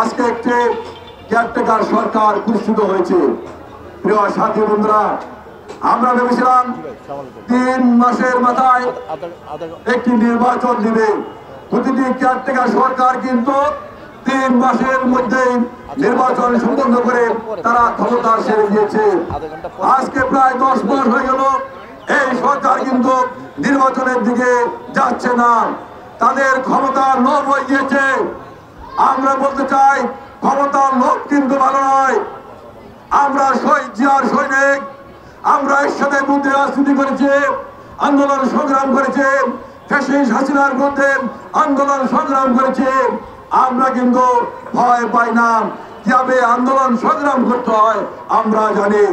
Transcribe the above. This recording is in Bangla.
আজকে একটি কেয়ারটেকার সরকার প্রতিষ্ঠিত হয়েছে। প্রিয় সাথী বন্ধুরা, আমরা ভেবেছিলাম 3 মাসের মাথায় একটি নির্বাচন দিবে। প্রতিটি কেয়ারটেকার সরকার কিন্তু 3 মাসের মধ্যেই নির্বাচন সম্পন্ন করে তারা ক্ষমতা ছেড়ে দিয়েছে। আজকে প্রায় 10 মাস হয়ে গেল, এই সরকার কিন্তু নির্বাচনের দিকে যাচ্ছে না, তাদের ক্ষমতার লোভ হয়ে গিয়েছে। আমরা বলতে চাই, ক্ষমতার লোভ কিন্তু ভালো নয়। আমরা শহীদ জিয়ার সৈনিক, আমরা এর সাথে বুদ্ধে রাজনীতি করেছি, আন্দোলন সংগ্রাম করেছে, ফ্যাসিস্ট হাসিনার মধ্যে আন্দোলন সংগ্রাম করেছে। আমরা কিন্তু ভয় পাই না, কিভাবে আন্দোলন সংগ্রাম করতে হয় আমরা জানি।